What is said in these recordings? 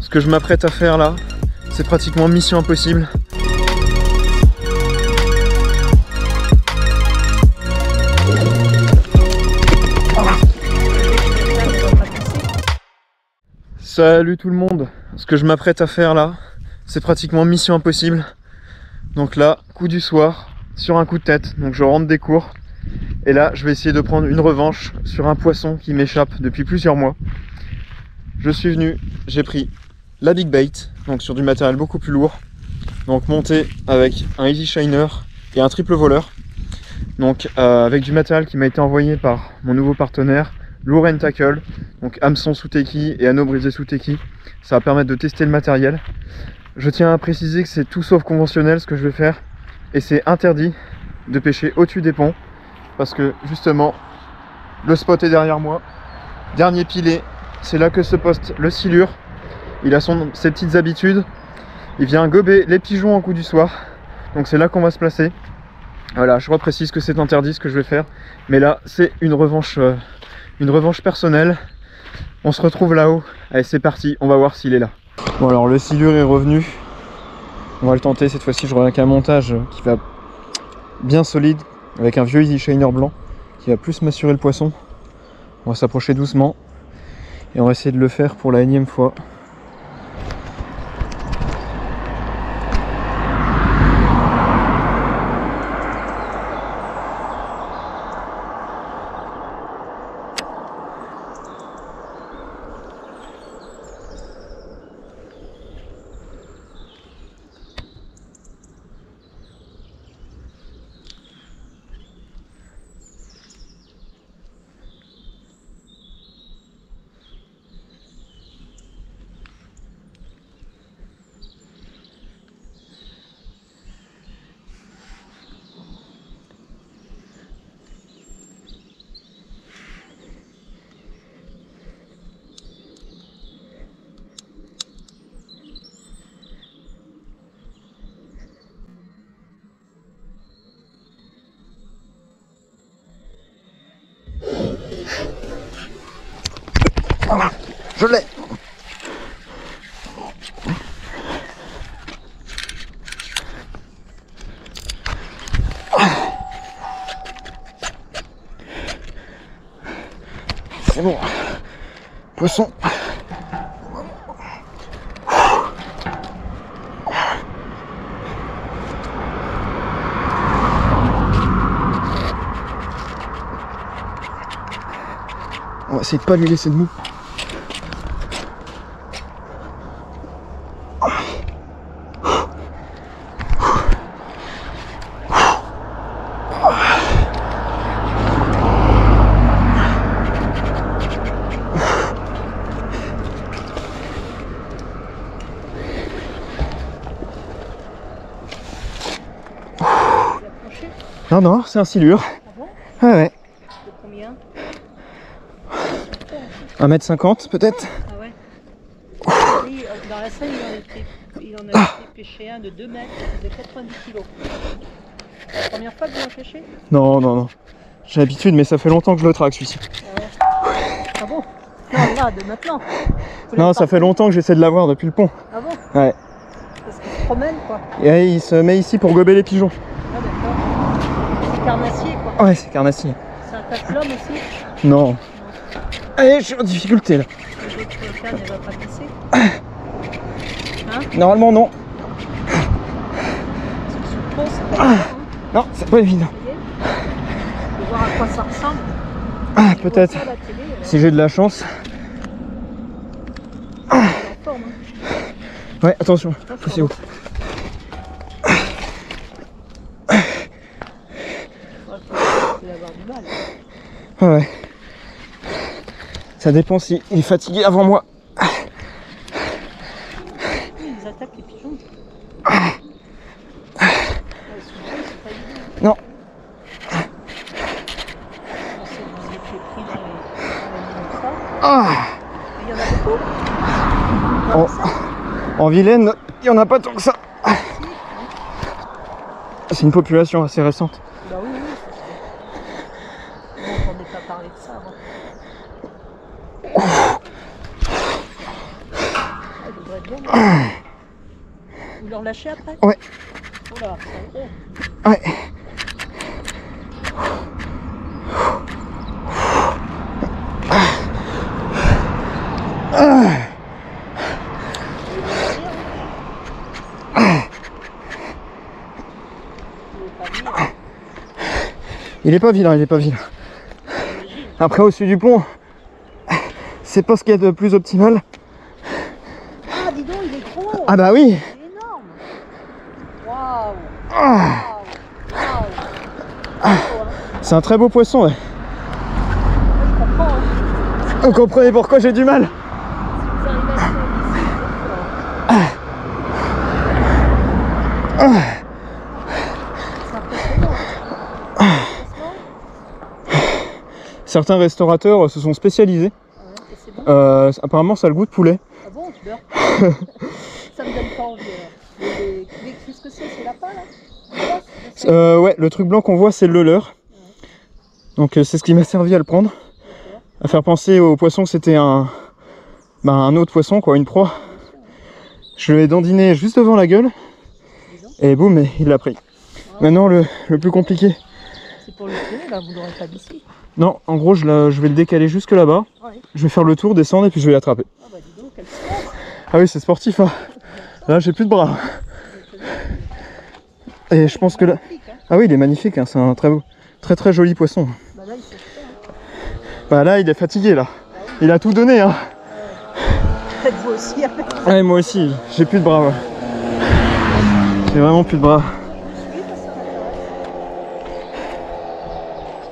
Ce que je m'apprête à faire là, c'est pratiquement mission impossible. Salut tout le monde. Ce que je m'apprête à faire là, c'est pratiquement mission impossible. Donc là, coup du soir, sur un coup de tête. Donc je rentre des cours. Et là, je vais essayer de prendre une revanche sur un poisson qui m'échappe depuis plusieurs mois. Je suis venu, j'ai pris la Big Bait, donc sur du matériel beaucoup plus lourd. Donc monté avec un Easy Shiner et un triple voleur. Donc avec du matériel qui m'a été envoyé par mon nouveau partenaire, Lure & Tackle. Donc hameçon sous téquille et anneau brisé sous téquille. Ça va permettre de tester le matériel. Je tiens à préciser que c'est tout sauf conventionnel ce que je vais faire. Et c'est interdit de pêcher au-dessus des ponts. Parce que justement, le spot est derrière moi. Dernier pilet, c'est là que se poste le silure. Il a ses petites habitudes. Il vient gober les pigeons en coup du soir. Donc c'est là qu'on va se placer. Voilà, je reprécise que c'est interdit ce que je vais faire. Mais là, c'est une revanche personnelle. On se retrouve là-haut. Allez, c'est parti, on va voir s'il est là. Bon alors, le silure est revenu. On va le tenter, cette fois-ci je reviens avec un montage qui va bien solide. Avec un vieux Easy Shiner blanc qui va plus m'assurer le poisson. On va s'approcher doucement et on va essayer de le faire pour la énième fois. Voilà, je l'ai. C'est bon. Poisson. On va essayer de pas lui laisser de mou. Non, non, c'est un silure. Ah bon? Ah ouais. De combien? 1,50 m peut-être. Ah ouais. Oui, dans la Seine, il en a été pêché un de 2 mètres, de 90 kg. C'est la première fois que vous en pêchez? Non, non, non. J'ai l'habitude, mais ça fait longtemps que je le traque celui-ci. Ah ouais. Ah bon? Non, là, de maintenant. Non, ça fait longtemps que j'essaie de l'avoir depuis le pont. Ah bon? Ouais. Parce qu'il se promène, quoi. Et il se met ici pour gober les pigeons. Ah d'accord. C'est carnassier, quoi. Ouais, c'est carnassier. Ça attaque l'homme aussi? Non. Allez, je suis en difficulté là. Les autres cannes, elle va pas pisser. Hein? Normalement, non. Parce que sous le pont, c'est pas évident, hein. Non, c'est pas évident. Faut voir à quoi ça ressemble. Ah, Je vois peut-être. ça à la télé, Si j'ai de la chance. c'est en forme, hein. Ouais, attention. C'est où? Il va avoir du mal. Ouais. Ça dépend s'il est fatigué avant moi. Ils attaquent les pigeons. C'est pas évident. Non. Je pensais que vous étiez pris dans les comme ça. Ah. Il y en a beaucoup. En Vilaine, il n'y en a pas tant que ça. C'est une population assez récente. Bah oui, oui. On n'entendait pas parler de ça avant. devrait être bon. Vous le relâchez après? Ouais. Oh là, c'est gros. Ouais. Il est pas vilain, il est pas vilain. Après au-dessus du pont, c'est pas ce qu'il y a de plus optimal. Ah dis donc, il est gros. Ah bah oui. Il est énorme. Waouh. Waouh. C'est un très beau poisson, ouais. Je comprends. Hein. Vous comprenez pourquoi j'ai du mal? Si vous arrivez à faire ici, c'est impressionnant. Certains restaurateurs se sont spécialisés. Ah ouais, et c'est bon. Apparemment ça a le goût de poulet. Ah bon, tu beurres. Ça me donne pas envie. Qu'est-ce que c'est? C'est lapin là? Ouais, le truc blanc qu'on voit c'est le leurre. Donc c'est ce qui m'a servi à le prendre. À faire penser au poisson que c'était un autre poisson, quoi, une proie. Je l'ai dandiné juste devant la gueule. Et boum, il l'a pris. Maintenant le plus compliqué. C'est pour le poulet là, vous l'aurez pas d'ici. Non, en gros je vais le décaler jusque là-bas. Ouais. Je vais faire le tour, descendre et puis je vais l'attraper. Ah bah dis donc, quel sport. Ah oui, c'est sportif, hein. Là j'ai plus de bras. Et je pense que là... Ah oui, il est magnifique, hein. C'est un très joli poisson. Bah là il s'est fait. Hein. Bah là il est fatigué là. Il a tout donné, hein. Faites-vous aussi avec. Ouais, moi aussi, j'ai plus de bras, ouais. J'ai vraiment plus de bras.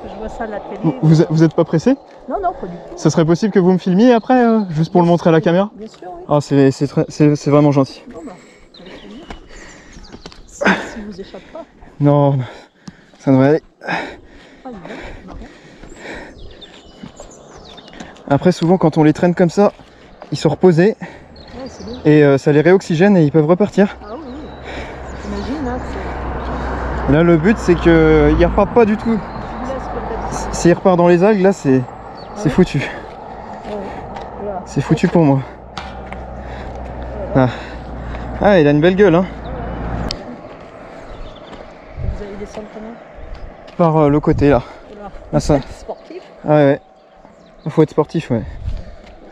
Je vois ça à la télé. Vous êtes pas pressé? Non, non, pas du tout. Ça serait possible que vous me filmiez après, juste pour le montrer à la caméra? Bien sûr, oui. Ah, c'est vraiment gentil. Bon, bah, ça va être bien. Si vous échappe pas. Non, ça devrait aller. Ah, il va, marrant. Après, souvent, quand on les traîne comme ça, ils sont reposés Ouais, c'est bien. et ça les réoxygène et ils peuvent repartir. Ah oui, oui. J'imagine, hein, Et là, le but, c'est qu'ils repartent pas du tout. je vous laisse comme d'habitude. S'ils repartent dans les algues, là, c'est ouais foutu. Ouais, voilà. C'est foutu pour moi. Ah. Ah, il a une belle gueule, hein. Vous allez descendre comment? Par le côté, là. Voilà. Ah, ça. Sportif. Ah ouais. Il faut être sportif, ouais.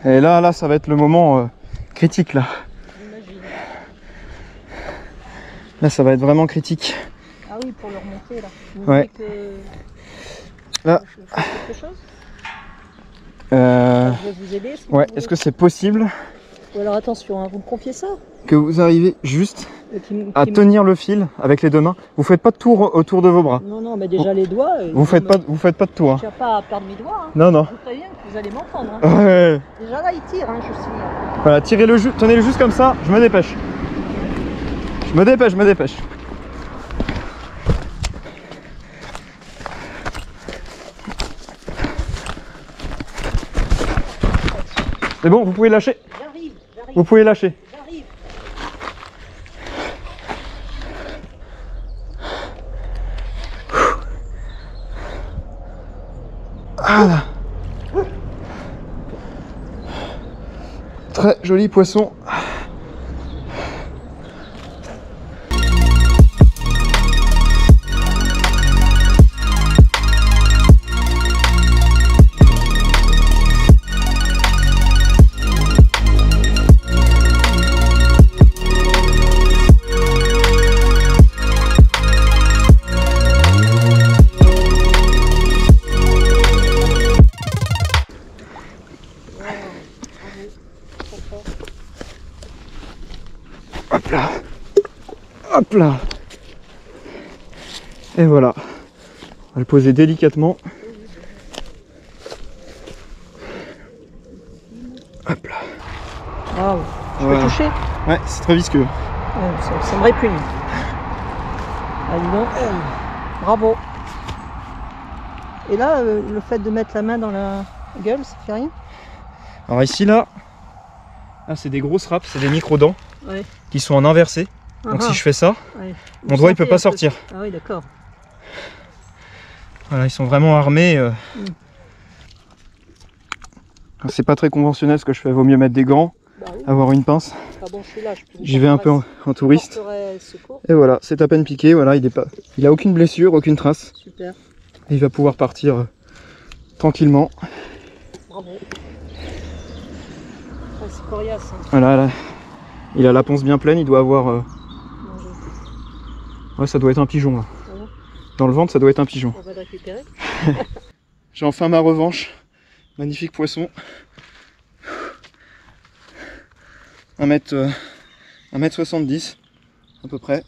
Et là, ça va être le moment critique, là. J'imagine. Là, ça va être vraiment critique. Ah oui, pour le remonter là. Vous Ouais. voulez que Là. je fasse quelque chose? Je vais vous aider. Si Ouais, vous est-ce voulez. que c'est possible Ou alors attention, hein, vous me confiez ça? que vous arrivez juste à Qui me- tenir le fil avec les deux mains? Vous faites pas de tour autour de vos bras. Non, non, mais déjà les doigts. Vous faites pas de tour. Hein. Je ne pas à perdre mes doigts. Hein. Non, non. Je vous préviens que vous allez m'entendre. Hein. Ouais. Déjà là, il tire, hein, je signale. Voilà, tirez-le juste, tenez-le juste comme ça, je me dépêche. Je me dépêche. C'est bon, vous pouvez lâcher. J'arrive. Vous pouvez lâcher. J'arrive. Ah là. Très joli poisson. Hop là. Hop là. Et voilà. On va le poser délicatement. Hop là. Waouh. Je peux Voilà. toucher? Ouais, c'est très visqueux. Ouais, ça me répugne. Ah, dis donc. Bravo. Et là, le fait de mettre la main dans la gueule, ça fait rien? Alors ici là c'est des grosses râpes, c'est des micro-dents Ouais. qui sont en inversé. Donc si je fais ça, Ouais. mon doigt il peut pas sortir. Ah oui, d'accord. Voilà, ils sont vraiment armés. C'est pas très conventionnel ce que je fais, vaut mieux mettre des gants. Bah oui. avoir une pince. Ah bon, je suis là, J'y vais un peu en touriste. Secours. Et voilà, c'est à peine piqué, voilà, il a aucune blessure, aucune trace. Super. Et il va pouvoir partir tranquillement. Bravo. Ah, c'est coriace. Hein. Voilà, là, il a la ponce bien pleine, il doit avoir... Ouais, ça doit être un pigeon là. Ah bon. Dans le ventre, ça doit être un pigeon. On va le récupérer. J'ai enfin ma revanche. Magnifique poisson. 1m70 à peu près.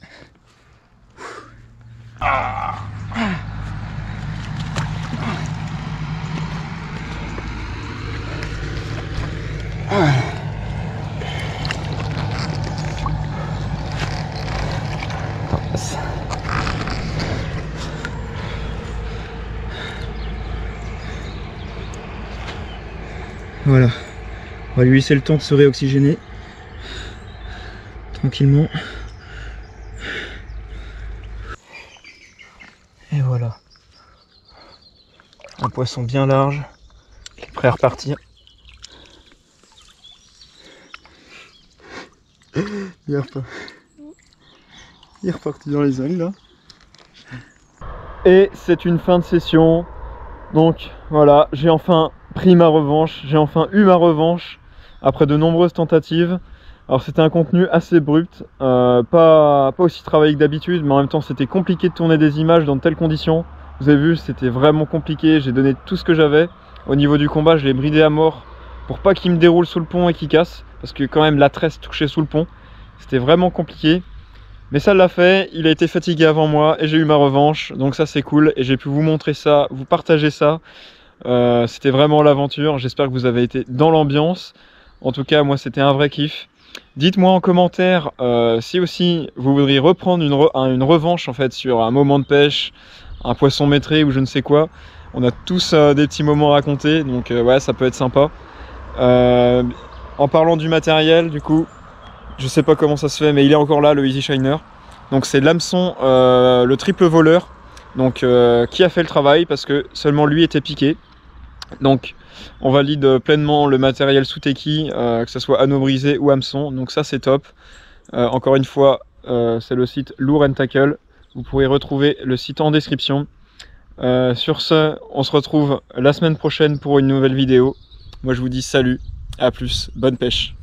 Voilà, on va lui laisser le temps de se réoxygéner tranquillement. Et voilà, un poisson bien large, prêt à repartir. Il est reparti dans les algues là. Et c'est une fin de session. Donc voilà, j'ai enfin pris ma revanche, j'ai enfin eu ma revanche après de nombreuses tentatives. Alors c'était un contenu assez brut, pas aussi travaillé que d'habitude, mais en même temps c'était compliqué de tourner des images dans de telles conditions. Vous avez vu, c'était vraiment compliqué, j'ai donné tout ce que j'avais. Au niveau du combat, je l'ai bridé à mort pour pas qu'il me déroule sous le pont et qu'il casse, parce que quand même la tresse touchait sous le pont. C'était vraiment compliqué. Mais ça l'a fait, il a été fatigué avant moi et j'ai eu ma revanche, donc ça c'est cool et j'ai pu vous montrer ça, vous partager ça. C'était vraiment l'aventure, j'espère que vous avez été dans l'ambiance. En tout cas, moi c'était un vrai kiff. Dites-moi en commentaire si aussi vous voudriez reprendre une revanche en fait sur un moment de pêche, un poisson maîtré ou je ne sais quoi. On a tous des petits moments à raconter, donc ouais, ça peut être sympa. En parlant du matériel, du coup, je sais pas comment ça se fait, mais il est encore là, le Easy Shiner. Donc c'est l'hameçon, le triple voleur, donc qui a fait le travail parce que seulement lui était piqué. Donc on valide pleinement le matériel sous Teki, que ce soit anneau brisé ou hameçon. Donc ça c'est top. Encore une fois, c'est le site Lure & Tackle. Vous pourrez retrouver le site en description. Sur ce, on se retrouve la semaine prochaine pour une nouvelle vidéo. Moi je vous dis salut, à plus, bonne pêche.